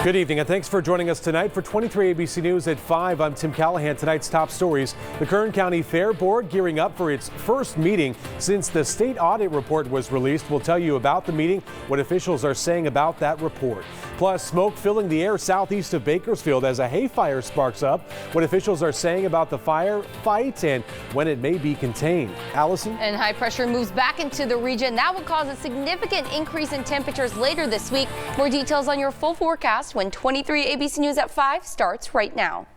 Good evening and thanks for joining us tonight for 23 ABC News at 5. I'm Tim Callahan. Tonight's top stories. The Kern County Fair Board gearing up for its first meeting since the state audit report was released. We'll tell you about the meeting, what officials are saying about that report. Plus, smoke filling the air southeast of Bakersfield as a hay fire sparks up. What officials are saying about the fire fight and when it may be contained. Allison? And high pressure moves back into the region. That would cause a significant increase in temperatures later this week. More details on your full forecast when 23 ABC News at 5 starts right now.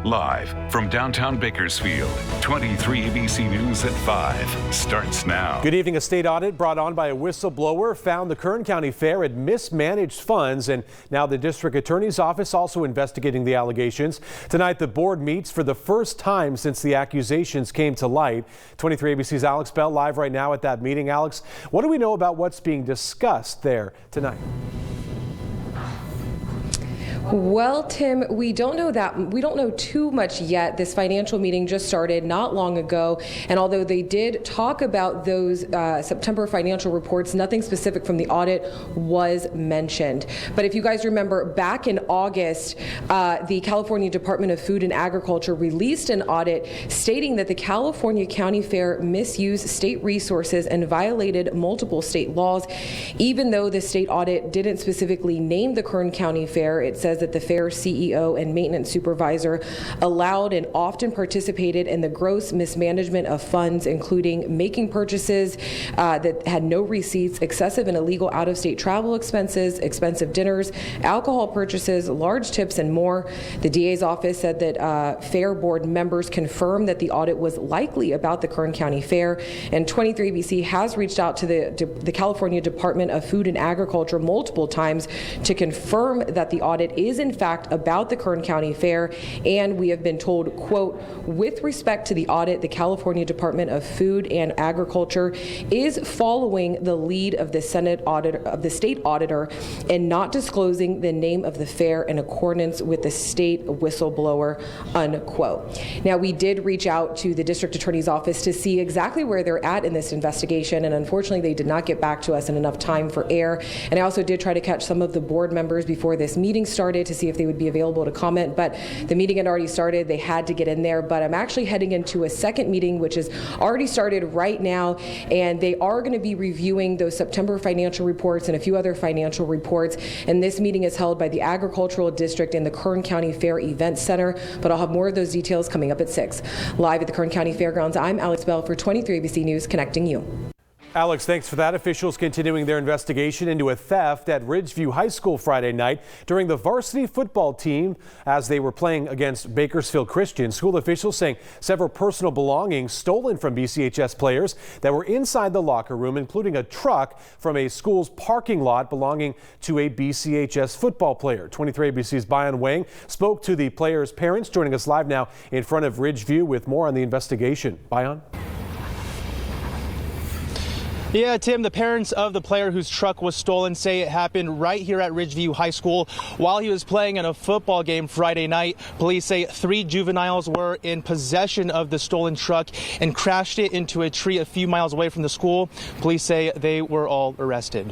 Live from downtown Bakersfield, 23 ABC News at 5 starts now. Good evening. A state audit brought on by a whistleblower found the Kern County Fair had mismanaged funds, and now the district attorney's office also investigating the allegations. Tonight, the board meets for the first time since the accusations came to light. 23 ABC's Alex Bell live right now at that meeting. Alex, what do we know about what's being discussed there tonight? Well, Tim, we don't know too much yet. This financial meeting just started not long ago, and although they did talk about those September financial reports, nothing specific from the audit was mentioned. But if you guys remember, back in August, the California Department of Food and Agriculture released an audit stating that the California County Fair misused state resources and violated multiple state laws. Even though the state audit didn't specifically name the Kern County Fair, it says that the fair CEO and maintenance supervisor allowed and often participated in the gross mismanagement of funds, including making purchases that had no receipts, excessive and illegal out-of-state travel expenses, expensive dinners, alcohol purchases, large tips, and more. The DA's office said that fair board members confirmed that the audit was likely about the Kern County Fair, and 23ABC has reached out to the California Department of Food and Agriculture multiple times to confirm that the audit is in fact about the Kern County Fair, and we have been told, quote, with respect to the audit, the California Department of Food and Agriculture is following the lead of the state auditor and not disclosing the name of the fair in accordance with the state whistleblower, unquote. Now, we did reach out to the district attorney's office to see exactly where they're at in this investigation, and unfortunately they did not get back to us in enough time for air. And I also did try to catch some of the board members before this meeting started to see if they would be available to comment, but the meeting had already started. They had to get in there, but I'm actually heading into a second meeting which has already started right now, and they are going to be reviewing those September financial reports and a few other financial reports, and this meeting is held by the Agricultural District in the Kern County Fair Event Center, but I'll have more of those details coming up at 6. Live at the Kern County Fairgrounds, I'm Alex Bell for 23 ABC News, connecting you. Alex, thanks for that. Officials continuing their investigation into a theft at Ridgeview High School Friday night during the varsity football team as they were playing against Bakersfield Christian. School officials saying several personal belongings stolen from BCHS players that were inside the locker room, including a truck from a school's parking lot belonging to a BCHS football player. 23 ABC's Bayan Wang spoke to the players' parents, joining us live now in front of Ridgeview with more on the investigation. Bayan? Yeah, Tim, the parents of the player whose truck was stolen say it happened right here at Ridgeview High School while he was playing in a football game Friday night. Police say 3 juveniles were in possession of the stolen truck and crashed it into a tree a few miles away from the school. Police say they were all arrested.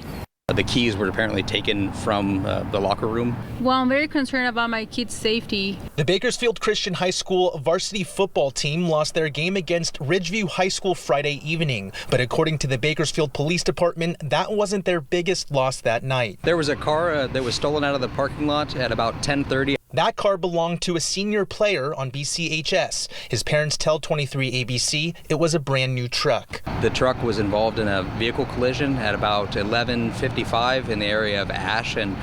The keys were apparently taken from the locker room. Well, I'm very concerned about my kids' safety. The Bakersfield Christian High School varsity football team lost their game against Ridgeview High School Friday evening. But according to the Bakersfield Police Department, that wasn't their biggest loss that night. There was a car that was stolen out of the parking lot at about 10:30. That car belonged to a senior player on BCHS. His parents tell 23 ABC it was a brand new truck. The truck was involved in a vehicle collision at about 11:55 in the area of Ash and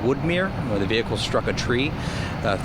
Woodmere, where the vehicle struck a tree.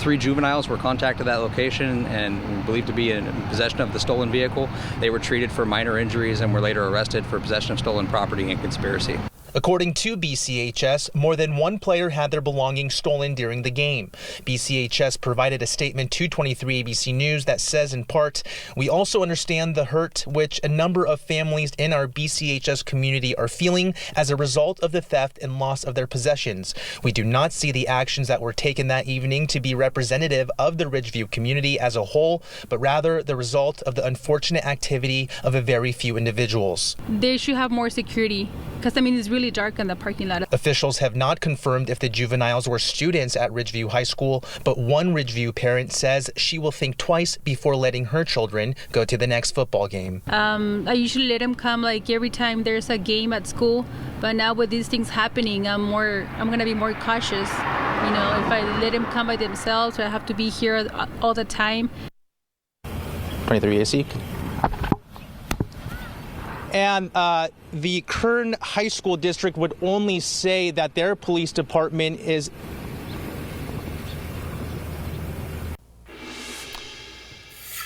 3 juveniles were contacted at that location and believed to be in possession of the stolen vehicle. They were treated for minor injuries and were later arrested for possession of stolen property and conspiracy. According to BCHS, more than one player had their belongings stolen during the game. BCHS provided a statement to 23 ABC News that says, in part, "We also understand the hurt which a number of families in our BCHS community are feeling as a result of the theft and loss of their possessions. We do not see the actions that were taken that evening to be representative of the Ridgeview community as a whole, but rather the result of the unfortunate activity of a very few individuals." They should have more security because, I mean, it's really really dark in the parking lot. Officials have not confirmed if the juveniles were students at Ridgeview High School, but one Ridgeview parent says she will think twice before letting her children go to the next football game. I usually let them come like every time there's a game at school, but now with these things happening, I'm going to be more cautious. You know, if I let them come by themselves, I have to be here all the time. 23 AC. And the Kern High School District would only say that their police department is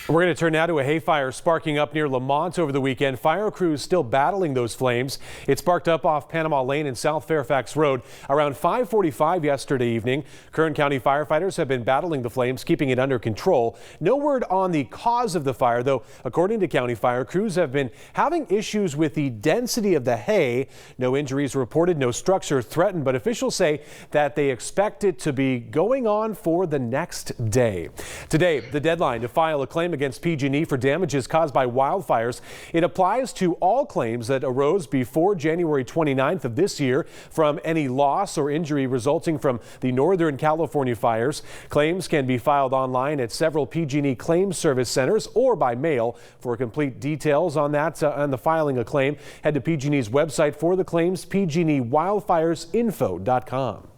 We're going to turn now to a hay fire sparking up near Lamont over the weekend. Fire crews still battling those flames. It sparked up off Panama Lane and South Fairfax Road around 5:45 yesterday evening. Kern County firefighters have been battling the flames, keeping it under control. No word on the cause of the fire, though, according to county fire crews have been having issues with the density of the hay. No injuries reported, no structure threatened, but officials say that they expect it to be going on for the next day. Today, the deadline to file a claim against PG&E for damages caused by wildfires. It applies to all claims that arose before January 29th of this year from any loss or injury resulting from the Northern California fires. Claims can be filed online at several PG&E claims service centers or by mail. For complete details on that and the filing a claim, head to PG&E's website for the claims, pgnewildfiresinfo.com.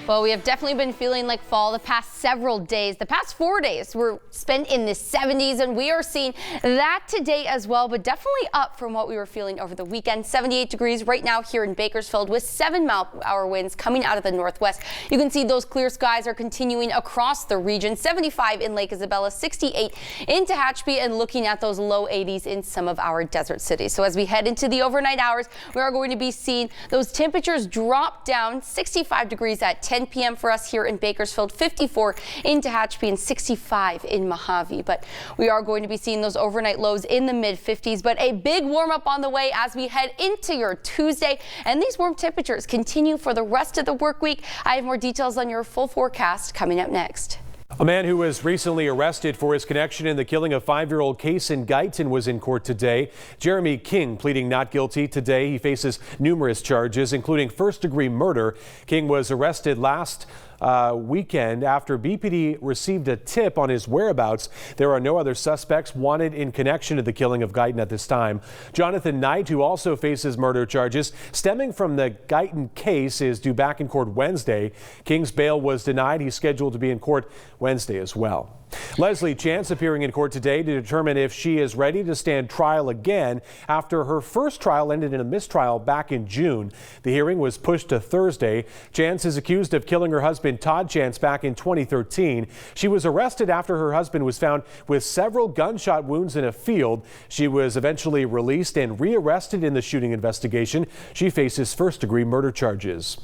Well, we have definitely been feeling like fall the past several days. The past 4 days were spent in the 70s, and we are seeing that today as well, but definitely up from what we were feeling over the weekend. 78 degrees right now here in Bakersfield with 7-mile-per-hour winds coming out of the northwest. You can see those clear skies are continuing across the region. 75 in Lake Isabella, 68 in Tehachapi, and looking at those low 80s in some of our desert cities. So as we head into the overnight hours, we are going to be seeing those temperatures drop down. 65 degrees at 10 p.m. for us here in Bakersfield, 54 in Tehachapi, and 65 in Mojave. But we are going to be seeing those overnight lows in the mid-50s, but a big warm up on the way as we head into your Tuesday. And these warm temperatures continue for the rest of the work week. I have more details on your full forecast coming up next. A man who was recently arrested for his connection in the killing of 5-year-old Kaysen Guyton was in court today. Jeremy King pleading not guilty today. He faces numerous charges, including first-degree murder. King was arrested last weekend after BPD received a tip on his whereabouts. There are no other suspects wanted in connection to the killing of Guyton at this time. Jonathan Knight, who also faces murder charges stemming from the Guyton case, is due back in court Wednesday. King's bail was denied. He's scheduled to be in court Wednesday as well. Leslie Chance appearing in court today to determine if she is ready to stand trial again after her first trial ended in a mistrial back in June. The hearing was pushed to Thursday. Chance is accused of killing her husband Todd Chance back in 2013. She was arrested after her husband was found with several gunshot wounds in a field. She was eventually released and rearrested in the shooting investigation. She faces first-degree murder charges.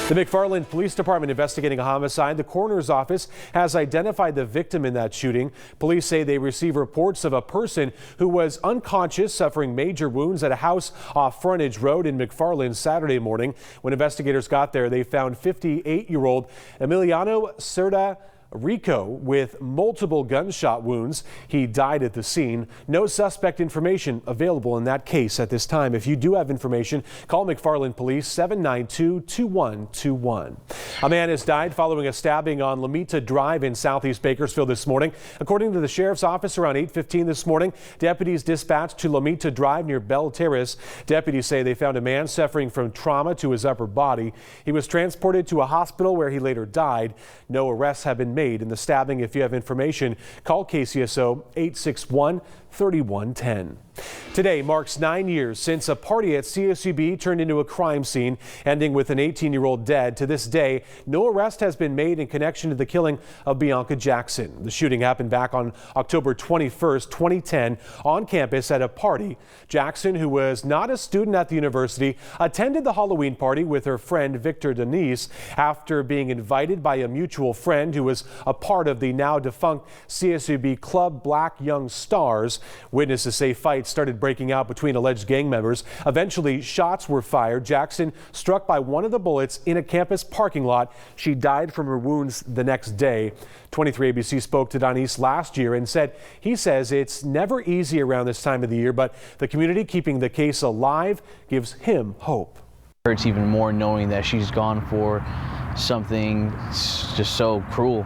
The McFarland Police Department investigating a homicide. The coroner's office has identified the victim in that shooting. Police say they receive reports of a person who was unconscious, suffering major wounds at a house off Frontage Road in McFarland Saturday morning. When investigators got there, they found 58-year-old Emiliano Cerda Rico with multiple gunshot wounds. He died at the scene. No suspect information available in that case at this time. If you do have information, call McFarland Police 792-2121. A man has died following a stabbing on Lomita Drive in southeast Bakersfield this morning. According to the sheriff's office, around 8:15 this morning, deputies dispatched to Lomita Drive near Bell Terrace. Deputies say they found a man suffering from trauma to his upper body. He was transported to a hospital where he later died. No arrests have been made in the stabbing. If you have information, call KCSO 861-3110. Today marks 9 years since a party at CSUB turned into a crime scene, ending with an 18-year-old dead. To this day, no arrest has been made in connection to the killing of Bianca Jackson. The shooting happened back on October 21st, 2010, on campus at a party. Jackson, who was not a student at the university, attended the Halloween party with her friend Victor Denise after being invited by a mutual friend who was a part of the now defunct CSUB Club Black Young Stars. Witnesses say fights started breaking out between alleged gang members. Eventually, shots were fired. Jackson struck by one of the bullets in a campus parking lot. She died from her wounds the next day. 23 ABC spoke to Denise last year and said he says it's never easy around this time of the year, but the community keeping the case alive gives him hope. Hurts even more knowing that she's gone for something just so cruel.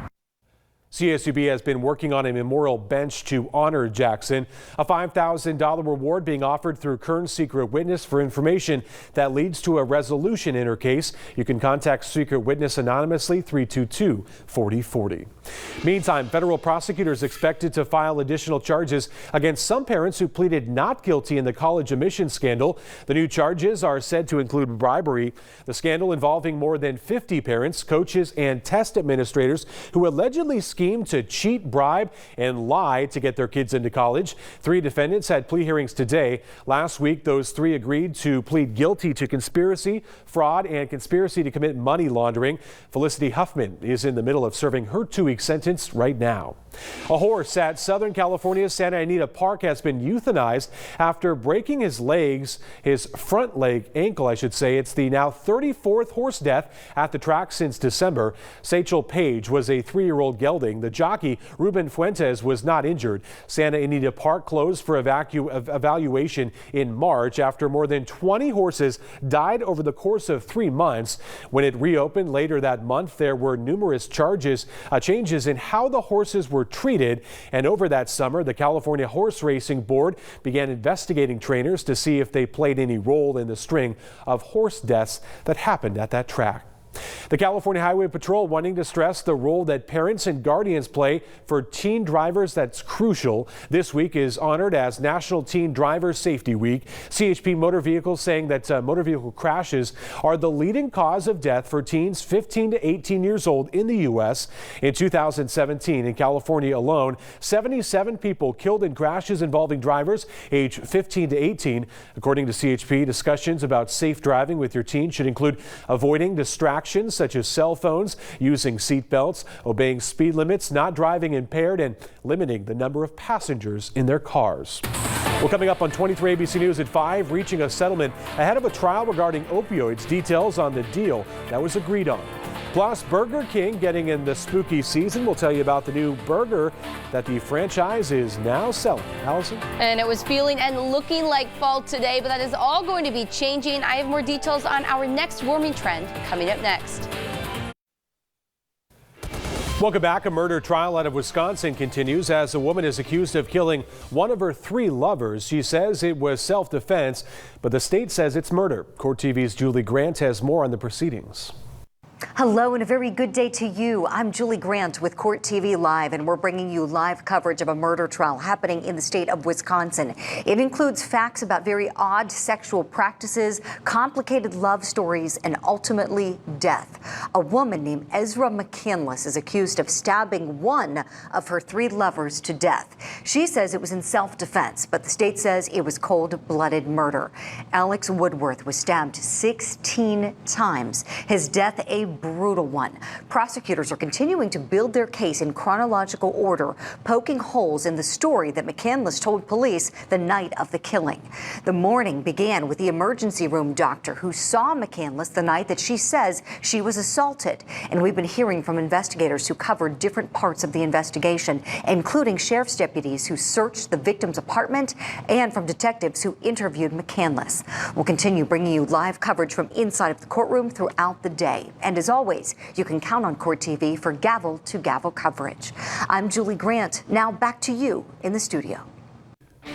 CSUB has been working on a memorial bench to honor Jackson. A $5,000 reward being offered through Kern's Secret Witness for information that leads to a resolution in her case. You can contact Secret Witness anonymously, 322-4040. Meantime, federal prosecutors expected to file additional charges against some parents who pleaded not guilty in the college admissions scandal. The new charges are said to include bribery. The scandal involving more than 50 parents, coaches, and test administrators who allegedly schemed to cheat, bribe, and lie to get their kids into college. 3 defendants had plea hearings today. Last week, those 3 agreed to plead guilty to conspiracy, fraud, and conspiracy to commit money laundering. Felicity Huffman is in the middle of serving her 2-week sentence right now. A horse at Southern California's Santa Anita Park has been euthanized after breaking his front leg, ankle, I should say. It's the now 34th horse death at the track since December. Sachel Page was a 3-year-old gelding. The jockey, Ruben Fuentes, was not injured. Santa Anita Park closed for evaluation in March after more than 20 horses died over the course of 3 months. When it reopened later that month, there were numerous changes in how the horses were treated. And over that summer, the California Horse Racing Board began investigating trainers to see if they played any role in the string of horse deaths that happened at that track. The California Highway Patrol wanting to stress the role that parents and guardians play for teen drivers. That's crucial. This week is honored as National Teen Driver Safety Week. CHP Motor Vehicles saying that motor vehicle crashes are the leading cause of death for teens 15 to 18 years old in the U.S. In 2017, in California alone, 77 people killed in crashes involving drivers aged 15 to 18. According to CHP, discussions about safe driving with your teen should include avoiding distractions such as cell phones, using seat belts, obeying speed limits, not driving impaired, and limiting the number of passengers in their cars. Well, coming up on 23 ABC News at 5, reaching a settlement ahead of a trial regarding opioids. Details on the deal that was agreed on. Plus, Burger King getting in the spooky season. We'll tell you about the new burger that the franchise is now selling. Allison? And it was feeling and looking like fall today, but that is all going to be changing. I have more details on our next warming trend coming up next. Welcome back. A murder trial out of Wisconsin continues as a woman is accused of killing one of her 3 lovers. She says it was self-defense, but the state says it's murder. Court TV's Julie Grant has more on the proceedings. Hello and a very good day to you. I'm Julie Grant with Court TV Live, and we're bringing you live coverage of a murder trial happening in the state of Wisconsin. It includes facts about very odd sexual practices, complicated love stories, and ultimately death. A woman named Ezra McCandless is accused of stabbing one of her 3 lovers to death. She says it was in self-defense, but the state says it was cold-blooded murder. Alex Woodworth was stabbed 16 times. His death a brutal one. Prosecutors are continuing to build their case in chronological order, poking holes in the story that McCandless told police the night of the killing. The morning began with the emergency room doctor who saw McCandless the night that she says she was assaulted. And we've been hearing from investigators who covered different parts of the investigation, including sheriff's deputies who searched the victim's apartment and from detectives who interviewed McCandless. We'll continue bringing you live coverage from inside of the courtroom throughout the day. And as always, you can count on Court TV for gavel-to-gavel coverage. I'm Julie Grant. Now back to you in the studio.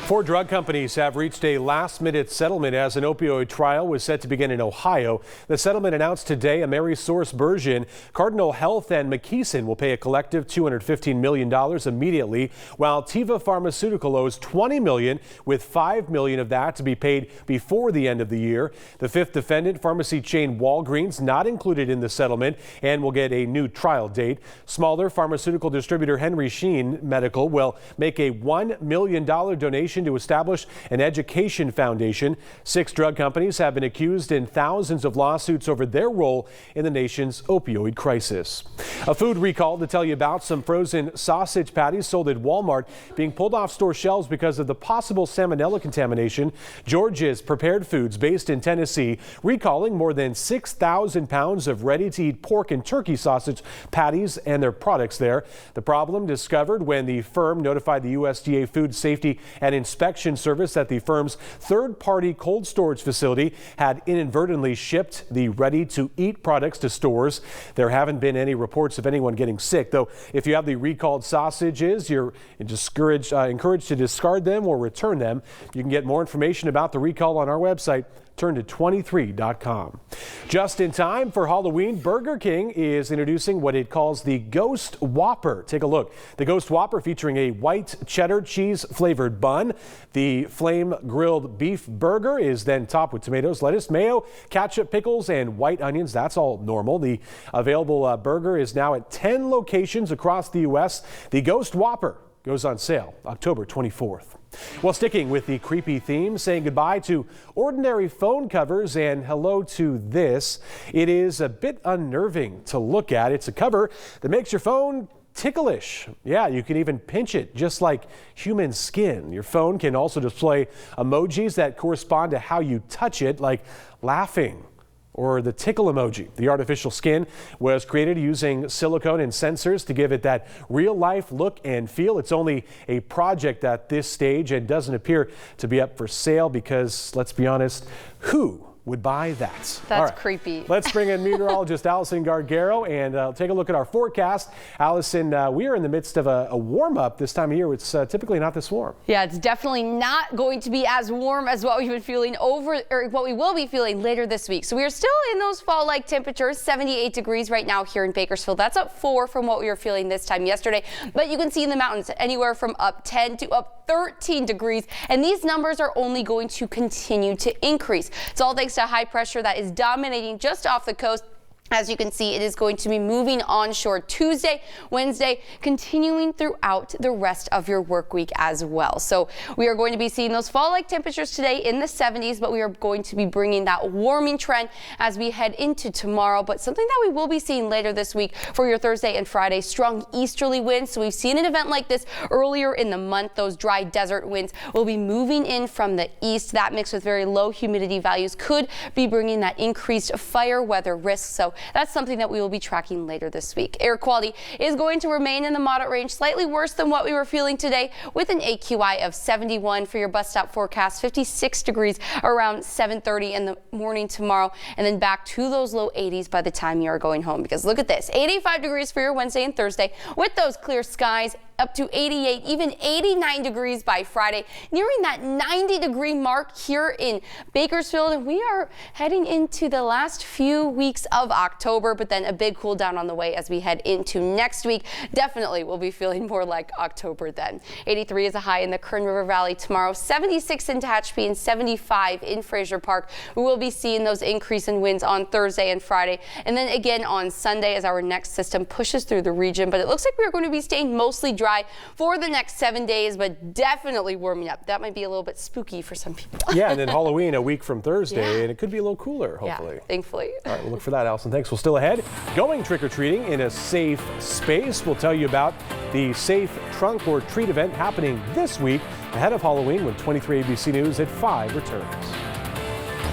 4 drug companies have reached a last-minute settlement as an opioid trial was set to begin in Ohio. The settlement announced today AmerisourceBergen, Cardinal Health, and McKesson will pay a collective $215 million immediately, while Teva Pharmaceutical owes $20 million, with $5 million of that to be paid before the end of the year. The 5th defendant, pharmacy chain Walgreens, not included in the settlement and will get a new trial date. Smaller pharmaceutical distributor Henry Schein Medical will make a $1 million donation to establish an education foundation. 6 drug companies have been accused in thousands of lawsuits over their role in the nation's opioid crisis. A food recall to tell you about: some frozen sausage patties sold at Walmart being pulled off store shelves because of the possible salmonella contamination. George's Prepared Foods, based in Tennessee, recalling more than 6,000 pounds of ready-to-eat pork and turkey sausage patties and their products there. The problem discovered when the firm notified the USDA Food Safety An inspection service at the firm's third-party cold storage facility had inadvertently shipped the ready-to-eat products to stores. There haven't been any reports of anyone getting sick, though if you have the recalled sausages, you're encouraged to discard them or return them. You can get more information about the recall on our website, turn23.com. Just in time for Halloween, Burger King is introducing what it calls the Ghost Whopper. Take a look. The Ghost Whopper featuring a white cheddar cheese flavored bun. The flame grilled beef burger is then topped with tomatoes, lettuce, mayo, ketchup, pickles, and white onions. That's all normal. The available burger is now at 10 locations across the U.S. The Ghost Whopper goes on sale October 24th. Well, sticking with the creepy theme, saying goodbye to ordinary phone covers and hello to this. It is a bit unnerving to look at. It's a cover that makes your phone ticklish. Yeah, you can even pinch it just like human skin. Your phone can also display emojis that correspond to how you touch it, like laughing or the tickle emoji. The artificial skin was created using silicone and sensors to give it that real-life look and feel. It's only a project at this stage and doesn't appear to be up for sale because, let's be honest, who would buy that? That's all right, creepy. Let's bring in meteorologist Allison Gargaro and take a look at our forecast. Allison, we are in the midst of a warm-up this time of year. It's typically not this warm. Yeah, it's definitely not going to be as warm as what we've been feeling what we will be feeling later this week. So we are still in those fall-like temperatures, 78 degrees right now here in Bakersfield. That's up 4 from what we were feeling this time yesterday. But you can see in the mountains anywhere from up 10 to up 13 degrees. And these numbers are only going to continue to increase. It's all thanks to high pressure that is dominating just off the coast. As you can see, it is going to be moving onshore Tuesday, Wednesday, continuing throughout the rest of your work week as well. So we are going to be seeing those fall-like temperatures today in the 70s, but we are going to be bringing that warming trend as we head into tomorrow. But something that we will be seeing later this week for your Thursday and Friday, strong easterly winds. So we've seen an event like this earlier in the month. Those dry desert winds will be moving in from the east. That mixed with very low humidity values could be bringing that increased fire weather risk. So that's something that we will be tracking later this week. Air quality is going to remain in the moderate range, slightly worse than what we were feeling today, with an AQI of 71 for your bus stop forecast, 56 degrees around 7:30 in the morning tomorrow, and then back to those low 80s by the time you are going home. Because look at this, 85 degrees for your Wednesday and Thursday with those clear skies, up to 88, even 89 degrees by Friday, nearing that 90-degree mark here in Bakersfield. And we are heading into the last few weeks of October, but then a big cool down on the way as we head into next week. Definitely will be feeling more like October then. 83 is a high in the Kern River Valley tomorrow, 76 in Tehachapi and 75 in Fraser Park. We will be seeing those increase in winds on Thursday and Friday, and then again on Sunday as our next system pushes through the region. But it looks like we're going to be staying mostly dry for the next 7 days, but definitely warming up. That might be a little bit spooky for some people. Yeah, and then Halloween a week from Thursday, and it could be a little cooler, hopefully. Yeah, thankfully. All right, we'll look for that, Allison. Thanks. We'll still ahead. Going trick-or-treating in a safe space. We'll tell you about the Safe Trunk or Treat event happening this week ahead of Halloween when 23 ABC News at 5 returns.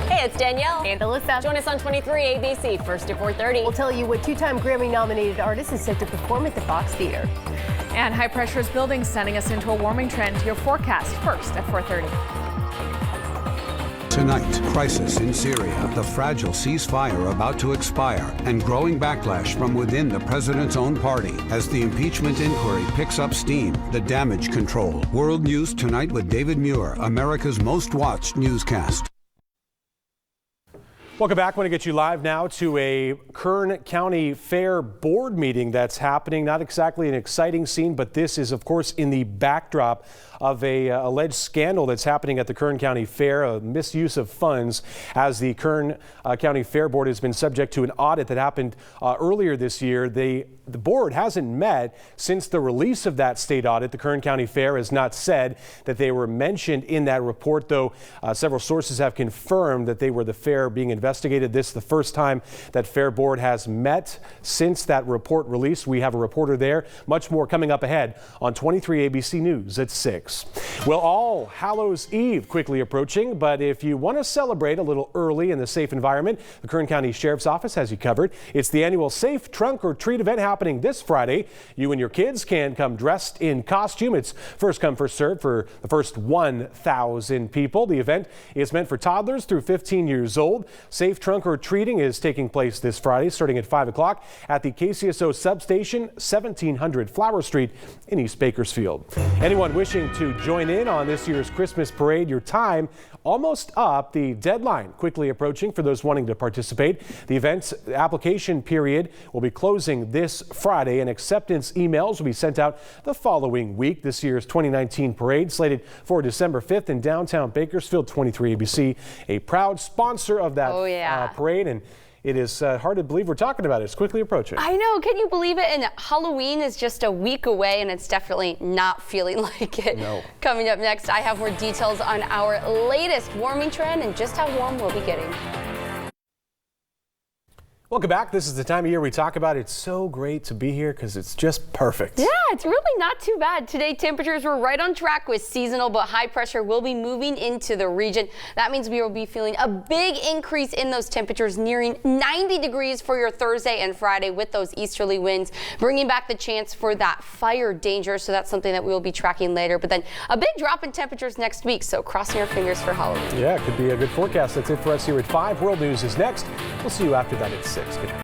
Hey, it's Danielle and Alyssa. Join us on 23 ABC, first at 4:30. We'll tell you what two-time Grammy-nominated artist is set to perform at the Fox Theater. And high pressure is building, sending us into a warming trend. Your forecast first at 4:30. Tonight, crisis in Syria, the fragile ceasefire about to expire, and growing backlash from within the president's own party as the impeachment inquiry picks up steam. The damage control. World News tonight with David Muir, America's most watched newscast. Welcome back. I want to get you live now to a Kern County Fair board meeting that's happening. Not exactly an exciting scene, but this is, of course, in the backdrop of a alleged scandal that's happening at the Kern County Fair, a misuse of funds, as the Kern County Fair Board has been subject to an audit that happened earlier this year. The board hasn't met since the release of that state audit. The Kern County Fair has not said that they were mentioned in that report, though several sources have confirmed that they were the fair being investigated investigated this the first time that Fair Board has met since that report released. We have a reporter there. Much more coming up ahead on 23 ABC News at 6. Well, All Hallows Eve quickly approaching, but if you want to celebrate a little early in the safe environment, the Kern County Sheriff's Office has you covered. It's the annual Safe Trunk or Treat event happening this Friday. You and your kids can come dressed in costume. It's first come, first served for the first 1,000 people. The event is meant for toddlers through 15 years old. Safe Trunk or Treating is taking place this Friday, starting at 5 o'clock at the KCSO substation, 1700 Flower Street in East Bakersfield. Anyone wishing to join in on this year's Christmas parade, your time almost up. The deadline quickly approaching for those wanting to participate. The event's application period will be closing this Friday, and acceptance emails will be sent out the following week. This year's 2019 parade slated for December 5th in downtown Bakersfield. 23 ABC, a proud sponsor of that parade, and it is hard to believe we're talking about it. It's quickly approaching. I know. Can you believe it? And Halloween is just a week away, and it's definitely not feeling like it. No. Coming up next, I have more details on our latest warming trend and just how warm we'll be getting. Welcome back. This is the time of year we talk about. It's so great to be here because it's just perfect. Yeah, it's really not too bad. Today, temperatures were right on track with seasonal, but high pressure will be moving into the region. That means we will be feeling a big increase in those temperatures, nearing 90 degrees for your Thursday and Friday with those easterly winds, bringing back the chance for that fire danger. So that's something that we will be tracking later. But then a big drop in temperatures next week. So crossing our fingers for Halloween. Yeah, it could be a good forecast. That's it for us here at 5. World News is next. We'll see you after that at 6. Good night.